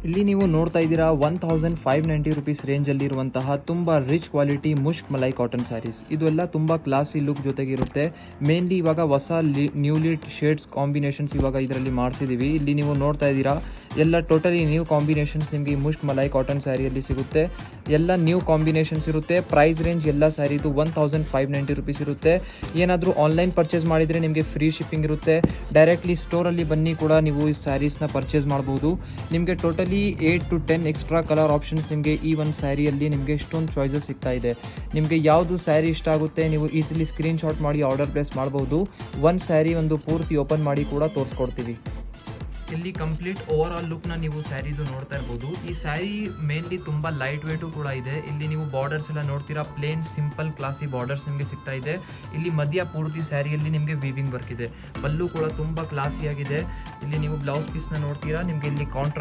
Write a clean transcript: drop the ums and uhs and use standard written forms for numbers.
ಇಲ್ಲಿ ನೀವು ನೋಡ್ತಾ ಇದ್ದೀರಾ 1590 ರುಪೀಸ್ ರೇಂಜಲ್ಲಿರುವಂತಹ ತುಂಬ ರಿಚ್ ಕ್ವಾಲಿಟಿ ಮುಷ್ಕ್ ಮಲೈ ಕಾಟನ್ ಸ್ಯಾರೀಸ್. ಇದು ಎಲ್ಲ ತುಂಬ ಕ್ಲಾಸಿ ಲುಕ್ ಜೊತೆಗಿರುತ್ತೆ. ಮೇನ್ಲಿ ಇವಾಗ ಹೊಸ ನ್ಯೂಲಿ ಶೇಡ್ಸ್ ಕಾಂಬಿನೇಷನ್ಸ್ ಇವಾಗ ಇದರಲ್ಲಿ ಮಾಡಿಸಿದ್ದೀವಿ. ಇಲ್ಲಿ ನೀವು ನೋಡ್ತಾ ಇದ್ದೀರಾ ಎಲ್ಲ ಟೋಟಲಿ ನ್ಯೂ ಕಾಂಬಿನೇಷನ್ಸ್ ನಿಮಗೆ ಮುಷ್ಕ್ ಮಲೈ ಕಾಟನ್ ಸ್ಯಾರಿಯಲ್ಲಿ ಸಿಗುತ್ತೆ. ಎಲ್ಲ ನ್ಯೂ ಕಾಂಬಿನೇಷನ್ಸ್ ಇರುತ್ತೆ. ಪ್ರೈಸ್ ರೇಂಜ್ ಎಲ್ಲ ಸ್ಯಾರಿದು 1590 ರುಪೀಸ್ ಇರುತ್ತೆ. ಏನಾದರೂ ಆನ್ಲೈನ್ ಪರ್ಚೇಸ್ ಮಾಡಿದರೆ ನಿಮಗೆ ಫ್ರೀ ಶಿಪ್ಪಿಂಗ್ ಇರುತ್ತೆ. ಡೈರೆಕ್ಟ್ಲಿ ಸ್ಟೋರಲ್ಲಿ ಬನ್ನಿ ಕೂಡ ನೀವು ಈ ಸ್ಯಾರೀಸ್ನ ಪರ್ಚೇಸ್ ಮಾಡ್ಬೋದು. ನಿಮಗೆ totally 8 to 10 extra colour options ನಿಮಗೆ ಈ ಒಂದು ಸ್ಯಾರಿಯಲ್ಲಿ ನಿಮಗೆ ಎಷ್ಟೊಂದು ಚಾಯ್ಸಸ್ ಸಿಗ್ತಾ ಇದೆ. ನಿಮಗೆ ಯಾವುದು ಸ್ಯಾರಿ ಇಷ್ಟ ಆಗುತ್ತೆ ನೀವು ಈಸಿಲಿ ಸ್ಕ್ರೀನ್ಶಾಟ್ ಮಾಡಿ ಆರ್ಡರ್ ಪ್ಲೇಸ್ ಮಾಡ್ಬೋದು. ಒಂದು ಸ್ಯಾರಿ ಒಂದು ಪೂರ್ತಿ ಓಪನ್ ಮಾಡಿ ಕೂಡ ತೋರಿಸ್ಕೊಡ್ತೀವಿ. ಇಲ್ಲಿ ಕಂಪ್ಲೀಟ್ ಓವರ್ ಆಲ್ ಲುಕ್ನ ನೀವು ಸ್ಯಾರಿದು ನೋಡ್ತಾ ಇರ್ಬೋದು. ಈ ಸ್ಯಾರಿ ಮೇನ್ಲಿ ತುಂಬ ಲೈಟ್ ವೇಟು ಕೂಡ ಇದೆ. ಇಲ್ಲಿ ನೀವು ಬಾರ್ಡರ್ಸ್ ಎಲ್ಲ ನೋಡ್ತೀರಾ, ಪ್ಲೇನ್ ಸಿಂಪಲ್ ಕ್ಲಾಸಿ ಬಾರ್ಡರ್ಸ್ ನಿಮಗೆ ಸಿಗ್ತಾ ಇದೆ. ಇಲ್ಲಿ ಮಧ್ಯ ಪೂರ್ತಿ ಸ್ಯಾರಿಯಲ್ಲಿ ನಿಮಗೆ ವೀವಿಂಗ್ ವರ್ಕ್ ಇದೆ. ಪಲ್ಲು ಕೂಡ ತುಂಬ ಕ್ಲಾಸಿಯಾಗಿದೆ. ಇಲ್ಲಿ ನೀವು ಬ್ಲೌಸ್ ಪೀಸ್ನ ನೋಡ್ತೀರಾ, ನಿಮಗೆ ಇಲ್ಲಿ ಕಾಂಟ್ರಾಸ್ಟ್